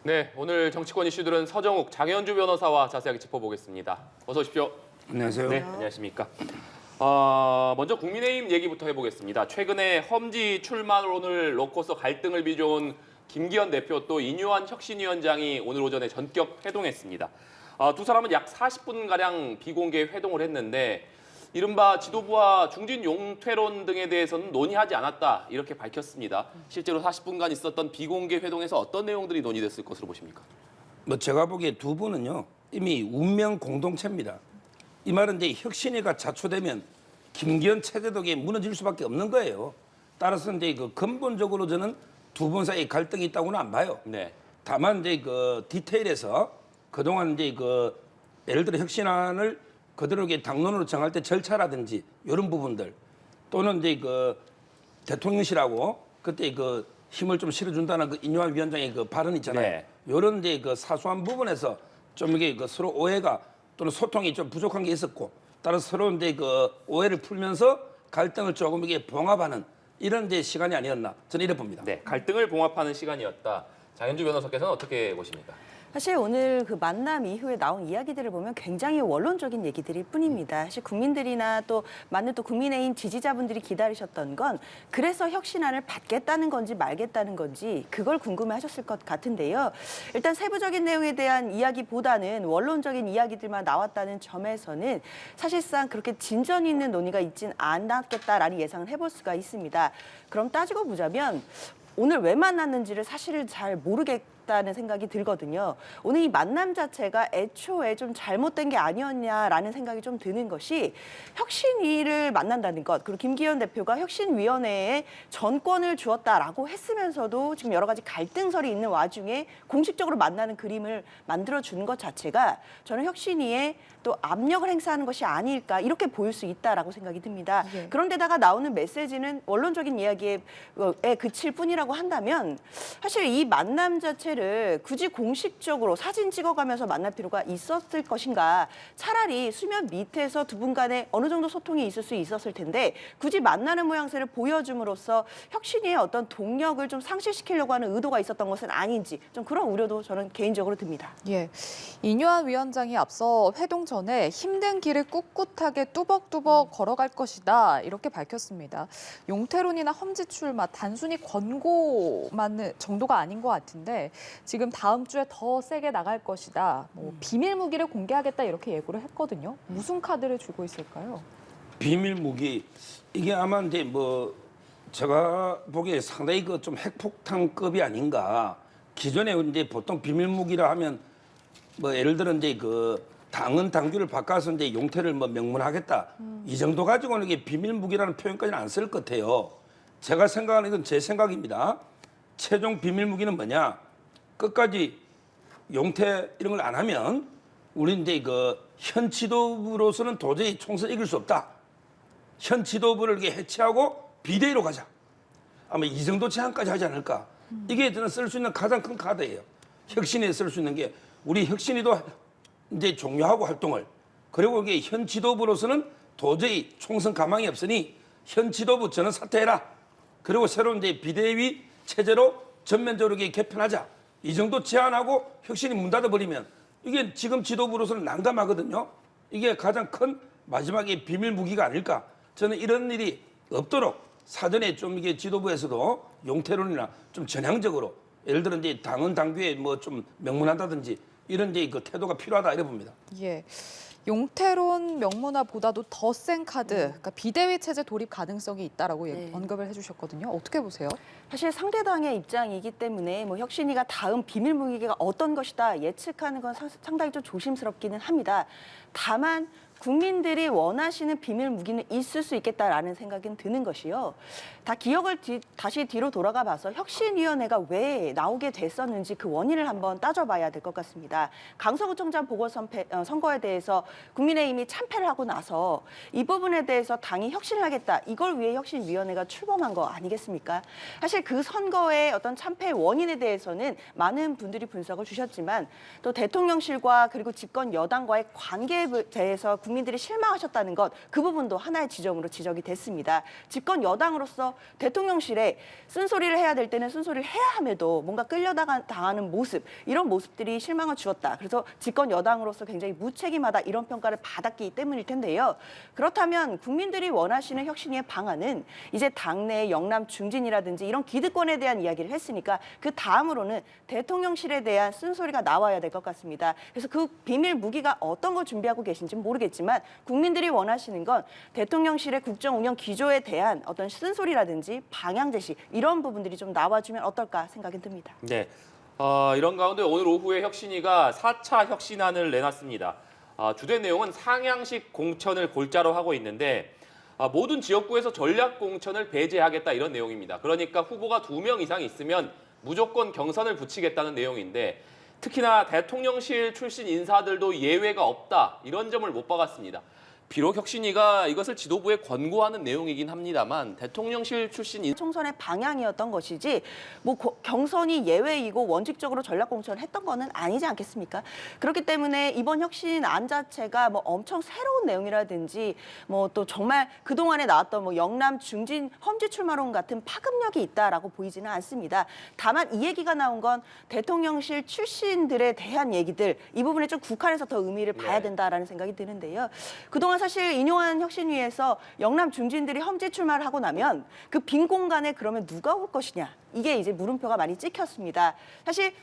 네, 오늘 정치권 이슈들은 서정욱, 장현주 변호사와 자세하게 짚어보겠습니다. 어서 오십시오. 안녕하세요. 네, 안녕하십니까. 먼저 국민의힘 얘기부터 해보겠습니다. 최근에 험지 출마론을 놓고서 갈등을 빚어온 김기현 대표 또 인유한 혁신위원장이 오늘 오전에 전격 회동했습니다. 두 사람은 약 40분가량 비공개 회동을 했는데 이른바 지도부와 중진 용퇴론 등에 대해서는 논의하지 않았다 이렇게 밝혔습니다. 실제로 40분간 있었던 비공개 회동에서 어떤 내용들이 논의됐을 것으로 보십니까? 제가 보기에 두 분은요 이미 운명 공동체입니다. 이 말은 이제 혁신위가 자초되면 김기현 체제도 무너질 수밖에 없는 거예요. 따라서 이제 근본적으로 저는 두 분 사이 갈등이 있다고는 안 봐요. 네. 다만 이제 디테일에서 그동안 이제 예를 들어 혁신안을 그대로 당론으로 정할 때 절차라든지 이런 부분들 또는 이제 대통령실하고 그때 힘을 좀 실어준다는 인유한 위원장의 발언 있잖아요. 네. 이런 이제 사소한 부분에서 좀 이게 서로 오해가 또는 소통이 좀 부족한 게 있었고 따라서 서로 이제 오해를 풀면서 갈등을 조금 이게 봉합하는 이런 이제 시간이 아니었나 저는 이래 봅니다. 네, 갈등을 봉합하는 시간이었다. 장현주 변호사께서는 어떻게 보십니까? 사실 오늘 그 만남 이후에 나온 이야기들을 보면 굉장히 원론적인 얘기들일 뿐입니다. 사실 국민들이나 또 많은 또 국민의힘 지지자분들이 기다리셨던 건 그래서 혁신안을 받겠다는 건지 말겠다는 건지 그걸 궁금해하셨을 것 같은데요. 일단 세부적인 내용에 대한 이야기보다는 원론적인 이야기들만 나왔다는 점에서는 사실상 그렇게 진전 있는 논의가 있진 않았겠다라는 예상을 해볼 수가 있습니다. 그럼 따지고 보자면 오늘 왜 만났는지를 사실을 잘 모르겠다는 생각이 들거든요. 오늘 이 만남 자체가 애초에 좀 잘못된 게 아니었냐라는 생각이 좀 드는 것이 혁신위를 만난다는 것, 그리고 김기현 대표가 혁신위원회에 전권을 주었다라고 했으면서도 지금 여러 가지 갈등설이 있는 와중에 공식적으로 만나는 그림을 만들어주는 것 자체가 저는 혁신위에 또 압력을 행사하는 것이 아닐까 이렇게 보일 수 있다라고 생각이 듭니다. 예. 그런데다가 나오는 메시지는 원론적인 이야기에 그칠 뿐이라고 한다면 사실 이 만남 자체를 굳이 공식적으로 사진 찍어가면서 만날 필요가 있었을 것인가. 차라리 수면 밑에서 두 분 간에 어느 정도 소통이 있을 수 있었을 텐데 굳이 만나는 모양새를 보여줌으로써 혁신위의 어떤 동력을 좀 상실시키려고 하는 의도가 있었던 것은 아닌지 좀 그런 우려도 저는 개인적으로 듭니다. 예, 인유한 위원장이 앞서 회동 전에 힘든 길을 꿋꿋하게 뚜벅뚜벅 걸어갈 것이다 이렇게 밝혔습니다. 용태론이나 험지 출마 단순히 권고만 정도가 아닌 것 같은데 지금 다음 주에 더 세게 나갈 것이다. 비밀 무기를 공개하겠다 이렇게 예고를 했거든요. 무슨 카드를 주고 있을까요? 비밀 무기 이게 아마 이제 제가 보기에 상당히 좀 핵폭탄급이 아닌가. 기존에 이제 보통 비밀 무기라 하면 예를 들어 이제 당은 당규를 바꿔서 이제 용태를 명문하겠다. 이 정도 가지고는 이게 비밀 무기라는 표현까지는 안 쓸 것 같아요. 제가 생각하는 건 제 생각입니다. 최종 비밀 무기는 뭐냐? 끝까지 용태 이런 걸 안 하면 우리 이제 현 지도부로서는 도저히 총선 이길 수 없다. 현 지도부를 이렇게 해체하고 비대위로 가자. 아마 이 정도 제한까지 하지 않을까. 이게 저는 쓸 수 있는 가장 큰 카드예요. 혁신에 쓸 수 있는 게 우리 혁신이도 이제 종료하고 활동을 그리고 이게 현 지도부로서는 도저히 총선 가망이 없으니 현 지도부 저는 사퇴해라. 그리고 새로운 이제 비대위 체제로 전면적으로 개편하자. 이 정도 제안하고 혁신이 문 닫아버리면 이게 지금 지도부로서는 난감하거든요. 이게 가장 큰 마지막에 비밀 무기가 아닐까. 저는 이런 일이 없도록 사전에 좀 이게 지도부에서도 용태론이나 좀 전향적으로 예를 들어 이제 당은 당규에 좀 명문한다든지 이런 이제 태도가 필요하다 이래 봅니다. 예. 용태론 명문화보다도 더 센 카드, 그러니까 비대위 체제 돌입 가능성이 있다라고 언급을 해주셨거든요. 어떻게 보세요? 사실 상대당의 입장이기 때문에 혁신위가 다음 비밀 무기가 어떤 것이다 예측하는 건 상당히 좀 조심스럽기는 합니다. 다만 국민들이 원하시는 비밀 무기는 있을 수 있겠다라는 생각은 드는 것이요. 다 기억을 다시 뒤로 돌아가 봐서 혁신위원회가 왜 나오게 됐었는지 그 원인을 한번 따져봐야 될 것 같습니다. 강서구청장 보궐선거에 대해서 국민의힘이 참패를 하고 나서 이 부분에 대해서 당이 혁신을 하겠다. 이걸 위해 혁신위원회가 출범한 거 아니겠습니까? 사실 그 선거의 어떤 참패의 원인에 대해서는 많은 분들이 분석을 주셨지만 또 대통령실과 그리고 집권 여당과의 관계에 대해서 국민들이 실망하셨다는 것, 그 부분도 하나의 지점으로 지적이 됐습니다. 집권 여당으로서 대통령실에 쓴소리를 해야 될 때는 쓴소리를 해야 함에도 뭔가 끌려당하는 모습, 이런 모습들이 실망을 주었다. 그래서 집권 여당으로서 굉장히 무책임하다, 이런 평가를 받았기 때문일 텐데요. 그렇다면 국민들이 원하시는 혁신위의 방안은 이제 당내 영남 중진이라든지 이런 기득권에 대한 이야기를 했으니까 그 다음으로는 대통령실에 대한 쓴소리가 나와야 될 것 같습니다. 그래서 그 비밀 무기가 어떤 걸 준비하고 계신지는 모르겠지만 국민들이 원하시는 건 대통령실의 국정 운영 기조에 대한 어떤 쓴소리라든지 방향 제시, 이런 부분들이 좀 나와주면 어떨까 생각이 듭니다. 네. 이런 가운데 오늘 오후에 혁신위가 4차 혁신안을 내놨습니다. 주된 내용은 상향식 공천을 골자로 하고 있는데 모든 지역구에서 전략 공천을 배제하겠다, 이런 내용입니다. 그러니까 후보가 2명 이상 있으면 무조건 경선을 붙이겠다는 내용인데 특히나 대통령실 출신 인사들도 예외가 없다, 이런 점을 못 박았습니다. 비록 혁신위가 이것을 지도부에 권고하는 내용이긴 합니다만 대통령실 출신 총선의 방향이었던 것이지 뭐 경선이 예외이고 원칙적으로 전략 공천을 했던 거는 아니지 않겠습니까? 그렇기 때문에 이번 혁신안 자체가 뭐 엄청 새로운 내용이라든지 뭐 또 정말 그동안에 나왔던 뭐 영남 중진 험지 출마론 같은 파급력이 있다라고 보이지는 않습니다. 다만 이 얘기가 나온 건 대통령실 출신들에 대한 얘기들, 이 부분에 좀 국한해서 더 의미를 봐야 된다라는 생각이 드는데요. 그동안 사실 인요한 혁신위에서 영남 중진들이 험지 출마를 하고 나면 그 빈 공간에 그러면 누가 올 것이냐, 이게 이제 물음표가 많이 찍혔습니다. 사실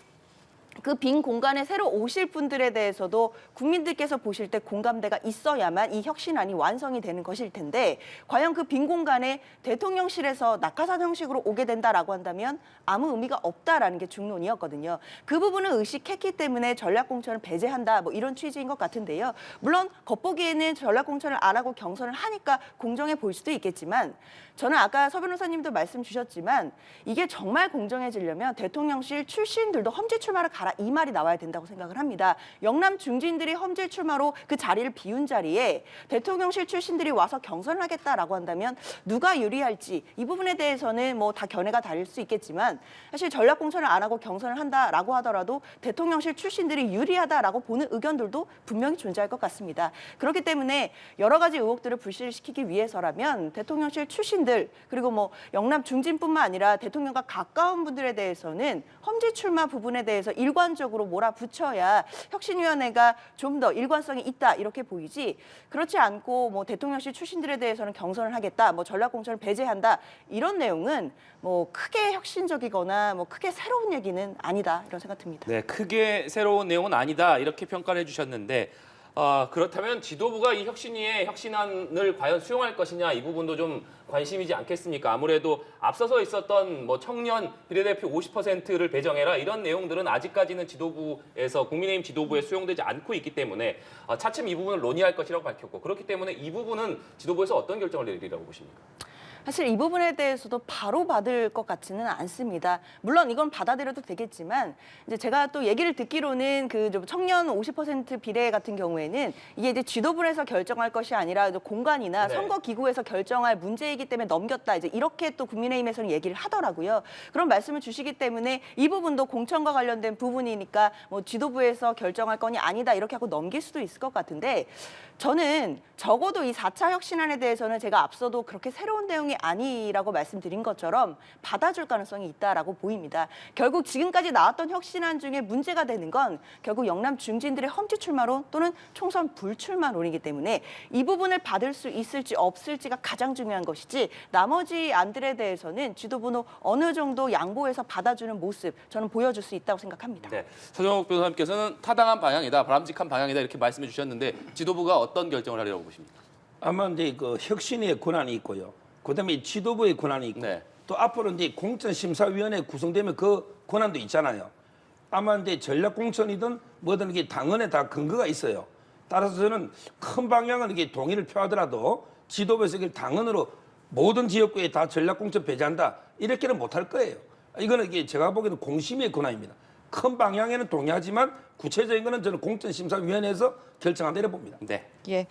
그 빈 공간에 새로 오실 분들에 대해서도 국민들께서 보실 때 공감대가 있어야만 이 혁신안이 완성이 되는 것일 텐데 과연 그 빈 공간에 대통령실에서 낙하산 형식으로 오게 된다라고 한다면 아무 의미가 없다라는 게 중론이었거든요. 그 부분을 의식했기 때문에 전략공천을 배제한다, 뭐 이런 취지인 것 같은데요. 물론 겉보기에는 전략공천을 안 하고 경선을 하니까 공정해 보일 수도 있겠지만 저는 아까 서 변호사님도 말씀 주셨지만 이게 정말 공정해지려면 대통령실 출신들도 험지 출마를 가라, 이 말이 나와야 된다고 생각을 합니다. 영남 중진들이 험지 출마로 그 자리를 비운 자리에 대통령실 출신들이 와서 경선을 하겠다라고 한다면 누가 유리할지, 이 부분에 대해서는 뭐 다 견해가 다를 수 있겠지만 사실 전략 공천을 안 하고 경선을 한다라고 하더라도 대통령실 출신들이 유리하다라고 보는 의견들도 분명히 존재할 것 같습니다. 그렇기 때문에 여러 가지 의혹들을 불씨시키기 위해서라면 대통령실 출신들, 그리고 뭐 영남 중진뿐만 아니라 대통령과 가까운 분들에 대해서는 험지 출마 부분에 대해서 일관적으로 몰아붙여야 혁신위원회가 좀 더 일관성이 있다, 이렇게 보이지, 그렇지 않고 뭐 대통령실 출신들에 대해서는 경선을 하겠다, 뭐 전략공천을 배제한다, 이런 내용은 뭐 크게 혁신적이거나 뭐 크게 새로운 얘기는 아니다, 이런 생각 듭니다. 네, 크게 새로운 내용은 아니다, 이렇게 평가를 해주셨는데 그렇다면 지도부가 이 혁신위의 혁신안을 과연 수용할 것이냐, 이 부분도 좀 관심이지 않겠습니까? 아무래도 앞서서 있었던 뭐 청년 비례대표 50%를 배정해라, 이런 내용들은 아직까지는 지도부에서 국민의힘 지도부에 수용되지 않고 있기 때문에 차츰 이 부분을 논의할 것이라고 밝혔고, 그렇기 때문에 이 부분은 지도부에서 어떤 결정을 내리라고 보십니까? 사실 이 부분에 대해서도 바로 받을 것 같지는 않습니다. 물론 이건 받아들여도 되겠지만 이제 제가 또 얘기를 듣기로는 그 청년 50% 비례 같은 경우에는 이게 이제 지도부에서 결정할 것이 아니라 공관이나 네. 선거 기구에서 결정할 문제이기 때문에 넘겼다, 이제 이렇게 또 국민의힘에서는 얘기를 하더라고요. 그런 말씀을 주시기 때문에 이 부분도 공천과 관련된 부분이니까 뭐 지도부에서 결정할 건이 아니다, 이렇게 하고 넘길 수도 있을 것 같은데 저는 적어도 이 4차 혁신안에 대해서는 제가 앞서도 그렇게 새로운 내용이 아니라고 말씀드린 것처럼 받아줄 가능성이 있다라고 보입니다. 결국 지금까지 나왔던 혁신안 중에 문제가 되는 건 결국 영남 중진들의 험지 출마론 또는 총선 불출마론이기 때문에 이 부분을 받을 수 있을지 없을지가 가장 중요한 것이지 나머지 안들에 대해서는 지도부는 어느 정도 양보해서 받아주는 모습 저는 보여줄 수 있다고 생각합니다. 네, 서정욱 변호사님께서는 타당한 방향이다, 바람직한 방향이다, 이렇게 말씀해 주셨는데 지도부가 어떤 결정을 하리라고 보십니까? 아마 이제 그 혁신의 권한이 있고요. 그다음에 지도부의 권한이 있고 네. 또 앞으로 이제 공천심사위원회 구성되면 그 권한도 있잖아요. 아마 이제 전략공천이든 뭐든 이게 당헌에 다 근거가 있어요. 따라서 저는 큰 방향은 이게 동의를 표하더라도 지도부에서 이걸 당헌으로 모든 지역구에 다 전략공천 배제한다, 이렇게는 못할 거예요. 이거는 이게 제가 보기에는 공심의 권한입니다. 큰 방향에는 동의하지만 구체적인 거는 저는 공천심사위원회에서 결정한다 이렇게 봅니다. 네. 예.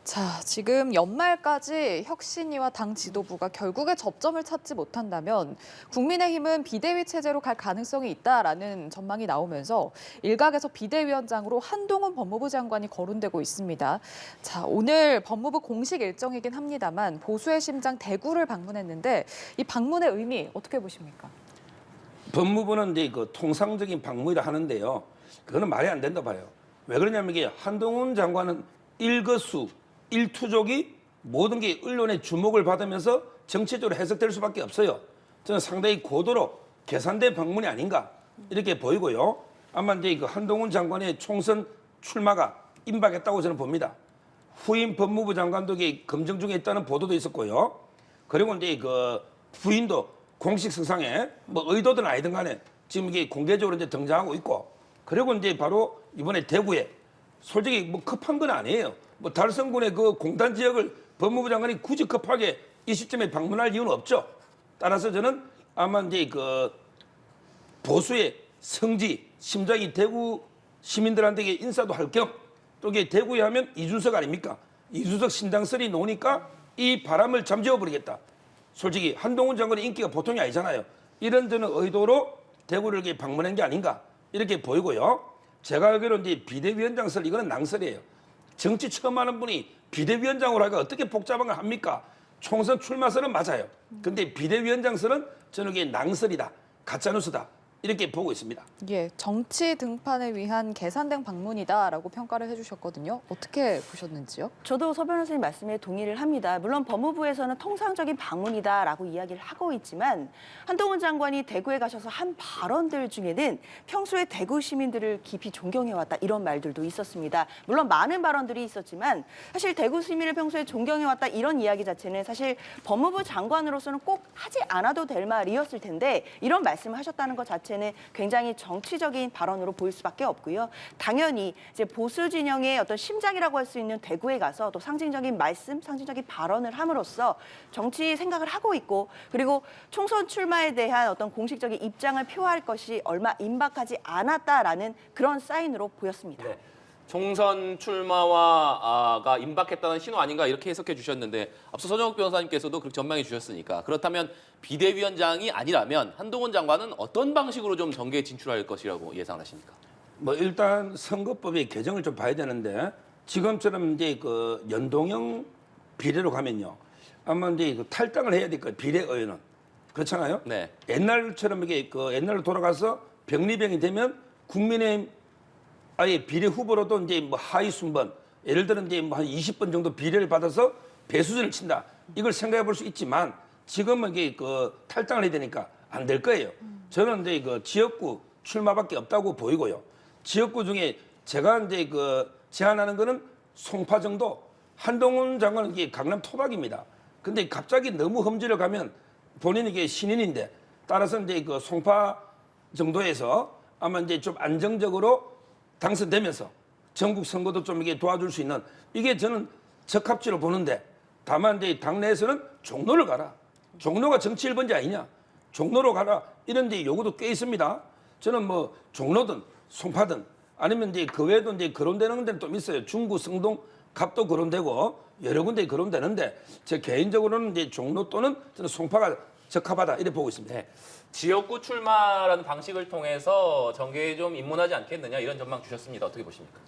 자, 지금 연말까지 혁신위와 당 지도부가 결국에 접점을 찾지 못한다면 국민의힘은 비대위 체제로 갈 가능성이 있다라는 전망이 나오면서 일각에서 비대위원장으로 한동훈 법무부 장관이 거론되고 있습니다. 자, 오늘 법무부 공식 일정이긴 합니다만 보수의 심장 대구를 방문했는데 이 방문의 의미 어떻게 보십니까? 법무부는 이제 그 통상적인 방문이라 하는데요. 그거는 말이 안 된다 봐요. 왜 그러냐면 이게 한동훈 장관은 일거수, 일투족이 모든 게 언론의 주목을 받으면서 정치적으로 해석될 수밖에 없어요. 저는 상당히 고도로 계산된 방문이 아닌가 이렇게 보이고요. 아마 이제 그 한동훈 장관의 총선 출마가 임박했다고 저는 봅니다. 후임 법무부 장관도 이게 검증 중에 있다는 보도도 있었고요. 그리고 이제 그 부인도 공식 석상에 뭐 의도든 아니든 간에 지금 이게 공개적으로 이제 등장하고 있고, 그리고 이제 바로 이번에 대구에 솔직히 뭐 급한 건 아니에요. 뭐 달성군의 그 공단 지역을 법무부 장관이 굳이 급하게 이 시점에 방문할 이유는 없죠. 따라서 저는 아마 이제 그 보수의 성지, 심장이 대구 시민들한테 인사도 할 겸 또 이게 대구에 하면 이준석 아닙니까? 이준석 신당설이 나오니까 이 바람을 잠재워 버리겠다. 솔직히 한동훈 장관의 인기가 보통이 아니잖아요. 이런 저는 의도로 대구를 이렇게 방문한 게 아닌가 이렇게 보이고요. 제가 알기로는 이제 비대위원장설 이거는 낭설이에요. 정치 처음 하는 분이 비대위원장으로 하기가 어떻게 복잡한 걸 합니까? 총선 출마설은 맞아요. 근데 비대위원장설은 저는 이게 낭설이다, 가짜뉴스다 이렇게 보고 있습니다. 예, 정치 등판을 위한 계산된 방문이다라고 평가를 해주셨거든요. 어떻게 보셨는지요? 저도 서 변호사님 말씀에 동의를 합니다. 물론 법무부에서는 통상적인 방문이다라고 이야기를 하고 있지만 한동훈 장관이 대구에 가셔서 한 발언들 중에는 평소에 대구 시민들을 깊이 존경해왔다 이런 말들도 있었습니다. 물론 많은 발언들이 있었지만 사실 대구 시민을 평소에 존경해왔다 이런 이야기 자체는 사실 법무부 장관으로서는 꼭 하지 않아도 될 말이었을 텐데 이런 말씀을 하셨다는 것 자체는 굉장히 정치적인 발언으로 보일 수밖에 없고요. 당연히 이제 보수 진영의 어떤 심장이라고 할 수 있는 대구에 가서 또 상징적인 말씀, 상징적인 발언을 함으로써 정치 생각을 하고 있고 그리고 총선 출마에 대한 어떤 공식적인 입장을 표할 것이 얼마 임박하지 않았다라는 그런 사인으로 보였습니다. 네. 총선 출마가 임박했다는 신호 아닌가 이렇게 해석해 주셨는데 앞서 서정욱 변호사님께서도 그렇게 전망해 주셨으니까 그렇다면 비대위원장이 아니라면 한동훈 장관은 어떤 방식으로 좀 정계에 진출할 것이라고 예상하십니까? 뭐 일단 선거법의 개정을 좀 봐야 되는데 지금처럼 이제 그 연동형 비례로 가면요 아마 이제 그 탈당을 해야 될 거예요. 비례의원은 그렇잖아요. 네. 옛날처럼 이게 그 옛날로 돌아가서 병리병이 되면 국민의힘 아예 비례 후보로도 이제 뭐 하위 순번 예를 들어 이제 뭐 한 20번 정도 비례를 받아서 배수진을 친다 이걸 생각해 볼 수 있지만 지금은 이게 그 탈당을 해야 되니까 안 될 거예요. 저는 이제 그 지역구 출마밖에 없다고 보이고요. 지역구 중에 제가 이제 그 제안하는 거는 송파 정도. 한동훈 장관은 이게 강남 토박입니다. 근데 갑자기 너무 험지를 가면 본인이 이게 신인인데 따라서 이제 그 송파 정도에서 아마 이제 좀 안정적으로 당선되면서 전국 선거도 좀 이게 도와줄 수 있는 이게 저는 적합지로 보는데 다만 이제 당내에서는 종로를 가라. 종로가 정치 1번지 아니냐. 종로로 가라. 이런 데 요구도 꽤 있습니다. 저는 뭐 종로든 송파든 아니면 이제 그 외에도 이제 거론되는 데는 좀 있어요. 중구, 성동, 갑도 거론되고 여러 군데 거론되는데 제 개인적으로는 이제 종로 또는 저는 송파가 적합하다 이렇게 보고 있습니다. 네. 지역구 출마라는 방식을 통해서 정계에 좀 입문하지 않겠느냐 이런 전망 주셨습니다. 어떻게 보십니까?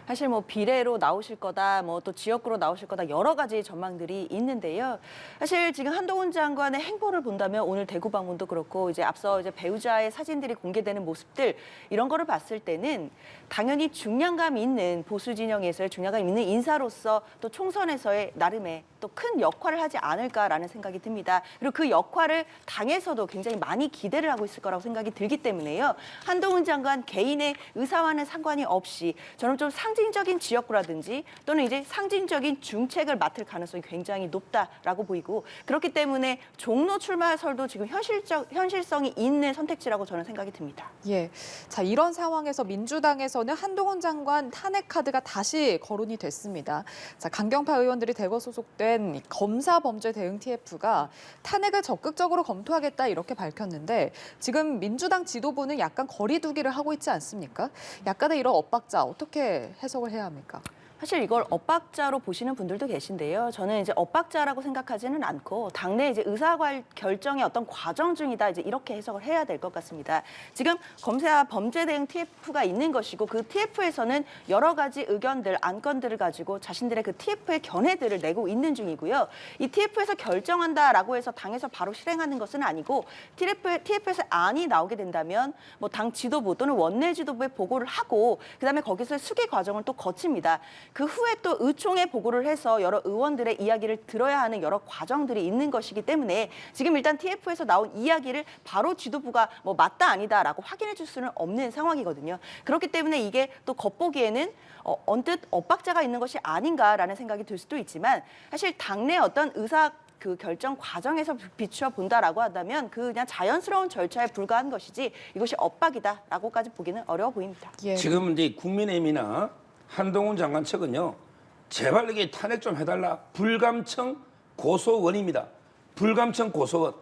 사실 뭐 비례로 나오실 거다, 뭐 또 지역구로 나오실 거다 여러 가지 전망들이 있는데요. 사실 지금 한동훈 장관의 행보를 본다면 오늘 대구 방문도 그렇고 이제 앞서 이제 배우자의 사진들이 공개되는 모습들 이런 거를 봤을 때는 당연히 중량감 있는 보수 진영에서의 중량감 있는 인사로서 또 총선에서의 나름의 또 큰 역할을 하지 않을까라는 생각이 듭니다. 그리고 그 역할을 당에서도 굉장히 많이 기대를 하고 있을 거라고 생각이 들기 때문에요. 한동훈 장관 개인의 의사와는 상관이 없이 저는 좀 상징적인 지역구라든지 또는 이제 상징적인 중책을 맡을 가능성이 굉장히 높다라고 보이고 그렇기 때문에 종로 출마설도 지금 현실성이 있는 선택지라고 저는 생각이 듭니다. 예. 자, 이런 상황에서 민주당에서는 한동훈 장관 탄핵 카드가 다시 거론이 됐습니다. 자, 강경파 의원들이 대거 소속된 검사범죄 대응 TF가 탄핵을 적극적으로 검토하겠다 이렇게 밝혔는데 지금 민주당 지도부는 약간 거리두기를 하고 있지 않습니까? 약간의 이런 엇박자 어떻게 해석을 해야 합니까? 사실 이걸 엇박자로 보시는 분들도 계신데요. 저는 이제 엇박자라고 생각하지는 않고 당내 이제 결정의 어떤 과정 중이다 이제 이렇게 해석을 해야 될 것 같습니다. 지금 검사 범죄 대응 TF가 있는 것이고 그 TF에서는 여러 가지 의견들, 안건들을 가지고 자신들의 그 TF의 견해들을 내고 있는 중이고요. 이 TF에서 결정한다라고 해서 당에서 바로 실행하는 것은 아니고 TF에서 안이 나오게 된다면 뭐 당 지도부 또는 원내 지도부에 보고를 하고 그다음에 거기서 수기 과정을 또 거칩니다. 그 후에 또 의총에 보고를 해서 여러 의원들의 이야기를 들어야 하는 여러 과정들이 있는 것이기 때문에 지금 일단 TF에서 나온 이야기를 바로 지도부가 뭐 맞다 아니다라고 확인해 줄 수는 없는 상황이거든요. 그렇기 때문에 이게 또 겉보기에는 언뜻 엇박자가 있는 것이 아닌가라는 생각이 들 수도 있지만 사실 당내 어떤 그 결정 과정에서 비추어 본다라고 한다면 그냥 자연스러운 절차에 불과한 것이지 이것이 엇박이다라고까지 보기는 어려워 보입니다. 예. 지금 이제 국민의힘이나 한동훈 장관 측은요. 제발 이게 탄핵 좀 해달라. 불감청 고소원입니다. 불감청 고소원.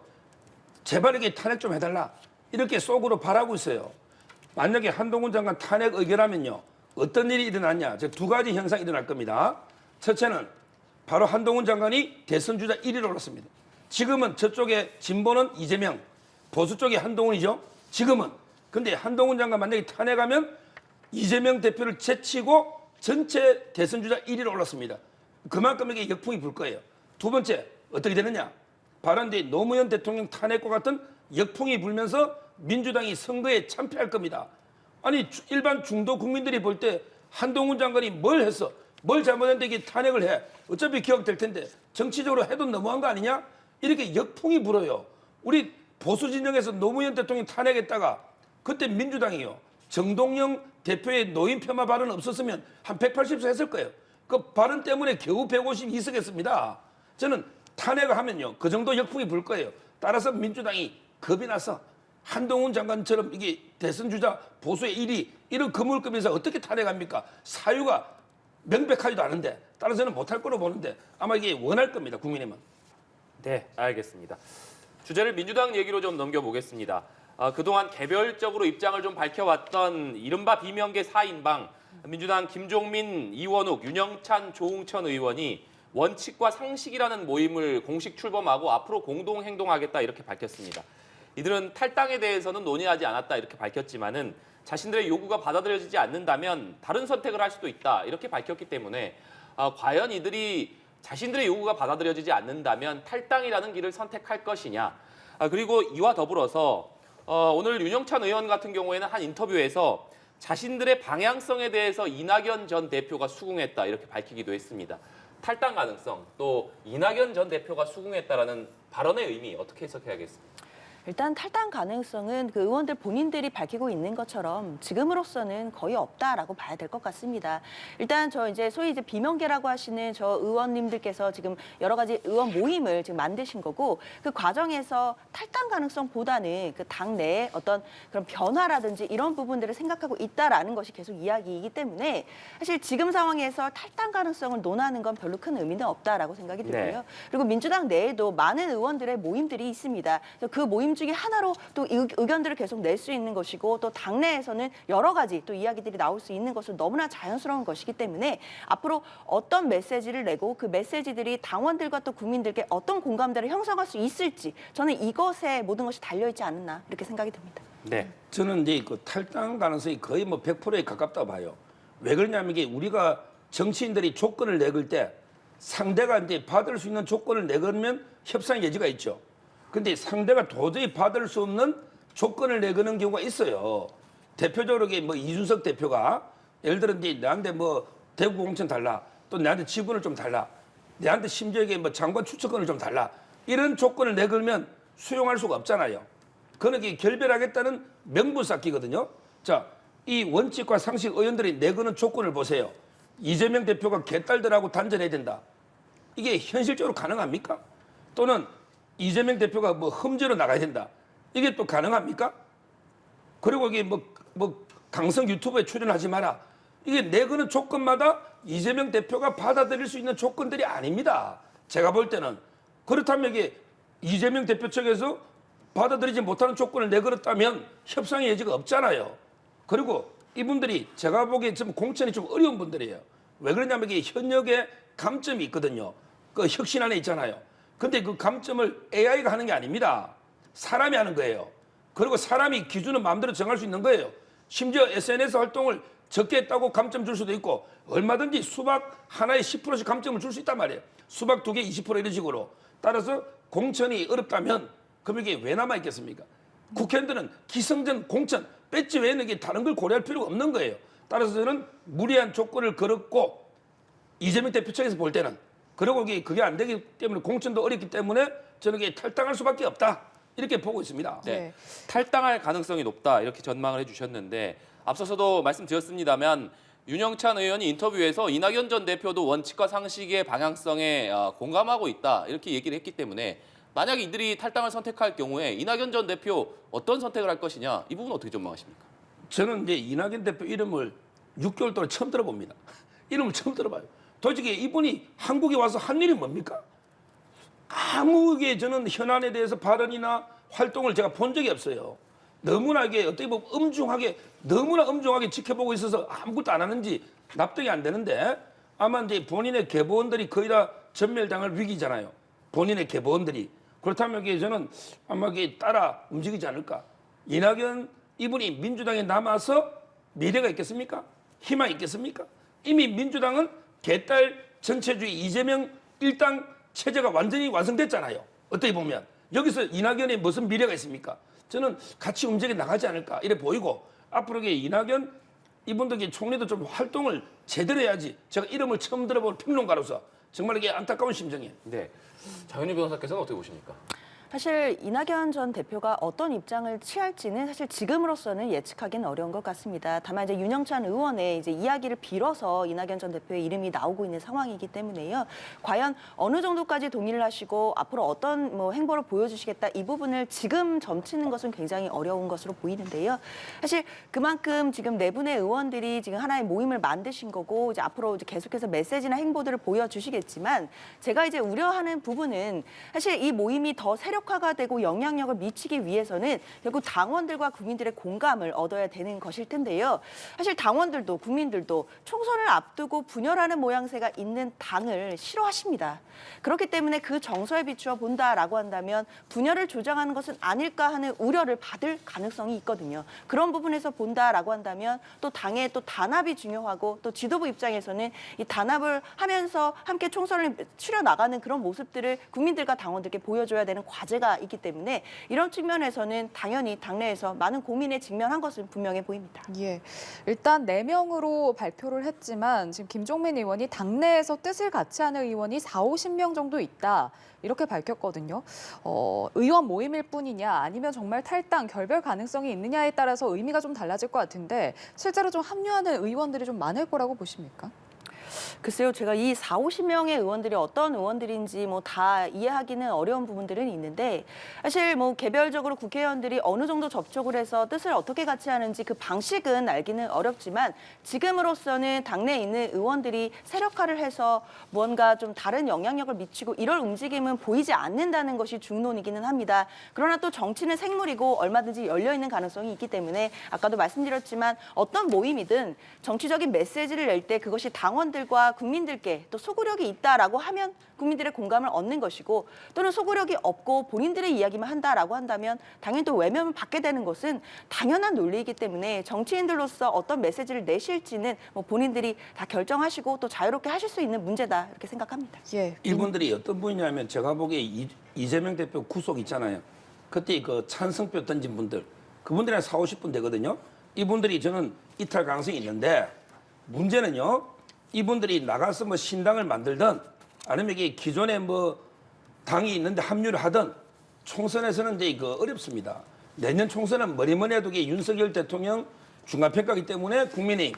제발 이게 탄핵 좀 해달라. 이렇게 속으로 바라고 있어요. 만약에 한동훈 장관 탄핵 의결하면요. 어떤 일이 일어났냐. 즉 두 가지 현상이 일어날 겁니다. 첫째는 바로 한동훈 장관이 대선 주자 1위로 올랐습니다. 지금은 저쪽에 진보는 이재명, 보수 쪽에 한동훈이죠. 지금은. 근데 한동훈 장관 만약에 탄핵하면 이재명 대표를 제치고 전체 대선 주자 1위로 올랐습니다. 그만큼 이게 역풍이 불 거예요. 두 번째, 어떻게 되느냐. 바로 이제 노무현 대통령 탄핵과 같은 역풍이 불면서 민주당이 선거에 참패할 겁니다. 아니 일반 중도 국민들이 볼 때 한동훈 장관이 뭘 했어? 뭘 잘못했는데 이게 탄핵을 해? 어차피 기억될 텐데 정치적으로 해도 너무한 거 아니냐? 이렇게 역풍이 불어요. 우리 보수 진영에서 노무현 대통령 탄핵했다가 그때 민주당이요. 정동영 대표의 노인 폄하 발언 없었으면 한 180석 했을 거예요. 그 발언 때문에 겨우 152석 했습니다. 저는 탄핵을 하면요. 그 정도 역풍이 불 거예요. 따라서 민주당이 겁이 나서 한동훈 장관처럼 이게 대선 주자 보수의 1위 이런 거물급에서 어떻게 탄핵합니까? 사유가 명백하지도 않은데 따라서는 못할 거로 보는데 아마 이게 원할 겁니다. 국민의힘은. 네, 알겠습니다. 주제를 민주당 얘기로 좀 넘겨보겠습니다. 그동안 개별적으로 입장을 좀 밝혀왔던 이른바 비명계 4인방 민주당 김종민, 이원욱, 윤영찬, 조웅천 의원이 원칙과 상식이라는 모임을 공식 출범하고 앞으로 공동 행동하겠다 이렇게 밝혔습니다. 이들은 탈당에 대해서는 논의하지 않았다 이렇게 밝혔지만은 자신들의 요구가 받아들여지지 않는다면 다른 선택을 할 수도 있다 이렇게 밝혔기 때문에 과연 이들이 자신들의 요구가 받아들여지지 않는다면 탈당이라는 길을 선택할 것이냐. 그리고 이와 더불어서 오늘 윤영찬 의원 같은 경우에는 한 인터뷰에서 자신들의 방향성에 대해서 이낙연 전 대표가 수긍했다 이렇게 밝히기도 했습니다. 탈당 가능성 또 이낙연 전 대표가 수긍했다라는 발언의 의미 어떻게 해석해야겠습니까? 일단 탈당 가능성은 그 의원들 본인들이 밝히고 있는 것처럼 지금으로서는 거의 없다라고 봐야 될 것 같습니다. 일단 저 이제 소위 이제 비명계라고 하시는 저 의원님들께서 지금 여러 가지 의원 모임을 지금 만드신 거고 그 과정에서 탈당 가능성보다는 그 당내에 어떤 그런 변화라든지 이런 부분들을 생각하고 있다라는 것이 계속 이야기이기 때문에 사실 지금 상황에서 탈당 가능성을 논하는 건 별로 큰 의미는 없다라고 생각이 들고요. 네. 그리고 민주당 내에도 많은 의원들의 모임들이 있습니다. 그래서 그 모임 중에 하나로 또 의견들을 계속 낼 수 있는 것이고 또 당내에서는 여러 가지 또 이야기들이 나올 수 있는 것은 너무나 자연스러운 것이기 때문에 앞으로 어떤 메시지를 내고 그 메시지들이 당원들과 또 국민들께 어떤 공감대를 형성할 수 있을지 저는 이것에 모든 것이 달려있지 않았나 이렇게 생각이 듭니다. 네. 저는 이제 그 탈당 가능성이 거의 뭐 100%에 가깝다고 봐요. 왜 그러냐면 이게 우리가 정치인들이 조건을 내걸 때 상대가 이제 받을 수 있는 조건을 내걸면 협상 여지가 있죠. 근데 상대가 도저히 받을 수 없는 조건을 내거는 경우가 있어요. 대표적으로 뭐 이준석 대표가 예를 들어 이제 나한테 뭐 대구 공천 달라, 또 나한테 지분을 좀 달라, 내한테 심지어 이게 뭐 장관 추천권을 좀 달라 이런 조건을 내걸면 수용할 수가 없잖아요. 그건 이게 결별하겠다는 명분 쌓기거든요. 자, 이 원칙과 상식 의원들이 내거는 조건을 보세요. 이재명 대표가 개딸들하고 단절해야 된다. 이게 현실적으로 가능합니까? 또는 이재명 대표가 뭐 험지로 나가야 된다. 이게 또 가능합니까? 그리고 이게 뭐 강성 유튜브에 출연하지 마라. 이게 내거는 조건마다 이재명 대표가 받아들일 수 있는 조건들이 아닙니다. 제가 볼 때는. 그렇다면 이게 이재명 대표 측에서 받아들이지 못하는 조건을 내걸었다면 협상의 여지가 없잖아요. 그리고 이분들이 제가 보기에 좀 공천이 좀 어려운 분들이에요. 왜 그러냐면 이게 현역에 감점이 있거든요. 그 혁신 안에 있잖아요. 근데 그 감점을 AI가 하는 게 아닙니다. 사람이 하는 거예요. 그리고 사람이 기준을 마음대로 정할 수 있는 거예요. 심지어 SNS 활동을 적게 했다고 감점 줄 수도 있고 얼마든지 수박 하나에 10%씩 감점을 줄 수 있단 말이에요. 수박 2개 20% 이런 식으로. 따라서 공천이 어렵다면 그럼 이게 왜 남아 있겠습니까? 국회의원들은 기성전 공천 배지 외에는 이게 다른 걸 고려할 필요가 없는 거예요. 따라서 저는 무리한 조건을 걸었고 이재명 대표 측에서 볼 때는 그리고 그게 안 되기 때문에 공천도 어렵기 때문에 저는 이게 탈당할 수밖에 없다. 이렇게 보고 있습니다. 네. 탈당할 가능성이 높다 이렇게 전망을 해주셨는데 앞서서도 말씀드렸습니다만 윤영찬 의원이 인터뷰에서 이낙연 전 대표도 원칙과 상식의 방향성에 공감하고 있다 이렇게 얘기를 했기 때문에 만약에 이들이 탈당을 선택할 경우에 이낙연 전 대표 어떤 선택을 할 것이냐 이 부분 어떻게 전망하십니까? 저는 이제 이낙연 대표 이름을 6개월 동안 처음 들어봅니다. 이름을 처음 들어봐요. 도대체 이분이 한국에 와서 한 일이 뭡니까? 아무 게 저는 현안에 대해서 발언이나 활동을 제가 본 적이 없어요. 너무나 이게 어떻게 보면 너무나 엄중하게 지켜보고 있어서 아무것도 안 하는지 납득이 안 되는데 아마 이제 본인의 계보원들이 거의 다 전멸당할 위기잖아요. 본인의 계보원들이. 그렇다면 이게 저는 아마 이게 따라 움직이지 않을까. 이낙연 이분이 민주당에 남아서 미래가 있겠습니까? 희망이 있겠습니까? 이미 민주당은 개딸 전체주의 이재명 일당 체제가 완전히 완성됐잖아요. 어떻게 보면. 여기서 이낙연이 무슨 미래가 있습니까? 저는 같이 움직여 나가지 않을까 이래 보이고 앞으로 이낙연 이분들 총리도 좀 활동을 제대로 해야지. 제가 이름을 처음 들어본 평론가로서 정말 이게 안타까운 심정이에요. 네. 장현희 변호사께서는 어떻게 보십니까? 사실 이낙연 전 대표가 어떤 입장을 취할지는 사실 지금으로서는 예측하기는 어려운 것 같습니다. 다만 이제 윤영찬 의원의 이제 이야기를 빌어서 이낙연 전 대표의 이름이 나오고 있는 상황이기 때문에요. 과연 어느 정도까지 동의를 하시고 앞으로 어떤 뭐 행보를 보여주시겠다 이 부분을 지금 점치는 것은 굉장히 어려운 것으로 보이는데요. 사실 그만큼 지금 네 분의 의원들이 지금 하나의 모임을 만드신 거고 이제 앞으로 이제 계속해서 메시지나 행보들을 보여주시겠지만 제가 이제 우려하는 부분은 사실 이 모임이 더 세력화가 되고 영향력을 미치기 위해서는 결국 당원들과 국민들의 공감을 얻어야 되는 것일 텐데요. 사실 당원들도 국민들도 총선을 앞두고 분열하는 모양새가 있는 당을 싫어하십니다. 그렇기 때문에 그 정서에 비추어 본다라고 한다면 분열을 조장하는 것은 아닐까 하는 우려를 받을 가능성이 있거든요. 그런 부분에서 본다라고 한다면 또 당의 또 단합이 중요하고 또 지도부 입장에서는 이 단합을 하면서 함께 총선을 치러 나가는 그런 모습들을 국민들과 당원들께 보여줘야 되는 과제가 있기 때문에 이런 측면에서는 당연히 당내에서 많은 고민에 직면한 것은 분명해 보입니다. 예, 일단 4명으로 발표를 했지만 지금 김종민 의원이 당내에서 뜻을 같이 하는 의원이 40-50명 정도 있다. 이렇게 밝혔거든요. 의원 모임일 뿐이냐 아니면 정말 탈당, 결별 가능성이 있느냐에 따라서 의미가 좀 달라질 것 같은데 실제로 좀 합류하는 의원들이 좀 많을 거라고 보십니까? 글쎄요, 제가 이 40-50명의 의원들이 어떤 의원들인지 뭐 다 이해하기는 어려운 부분들은 있는데 사실 뭐 개별적으로 국회의원들이 어느 정도 접촉을 해서 뜻을 어떻게 같이 하는지 그 방식은 알기는 어렵지만 지금으로서는 당내에 있는 의원들이 세력화를 해서 무언가 좀 다른 영향력을 미치고 이럴 움직임은 보이지 않는다는 것이 중론이기는 합니다. 그러나 또 정치는 생물이고 얼마든지 열려있는 가능성이 있기 때문에 아까도 말씀드렸지만 어떤 모임이든 정치적인 메시지를 낼 때 그것이 당원들과 국민들께 또 소구력이 있다라고 하면 국민들의 공감을 얻는 것이고 또는 소구력이 없고 본인들의 이야기만 한다라고 한다면 당연히 또 외면을 받게 되는 것은 당연한 논리이기 때문에 정치인들로서 어떤 메시지를 내실지는 뭐 본인들이 다 결정하시고 또 자유롭게 하실 수 있는 문제다 이렇게 생각합니다. 예. 이분들이 어떤 분이냐면 제가 보기에 이재명 대표 구속 있잖아요. 그때 그 찬성표 던진 분들 그분들이 한 40-50분 되거든요. 이분들이 저는 이탈 가능성이 있는데 문제는요. 이분들이 나가서 뭐 신당을 만들든 아니면 이게 기존에 뭐 당이 있는데 합류를 하든 총선에서는 이제 이거 어렵습니다. 내년 총선은 뭐니뭐니 해도 이게 윤석열 대통령 중간평가이기 때문에 국민의힘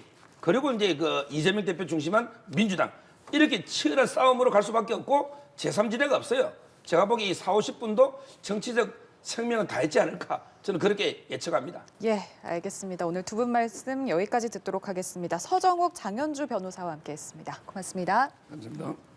그리고 이제 그 이재명 대표 중심한 민주당 이렇게 치열한 싸움으로 갈 수밖에 없고 제3지대가 없어요. 제가 보기에 이 40~50분도 정치적 생명은 다했지 않을까 저는 그렇게 예측합니다. 예, 알겠습니다. 오늘 두 분 말씀 여기까지 듣도록 하겠습니다. 서정욱, 장현주 변호사와 함께했습니다. 고맙습니다. 감사합니다.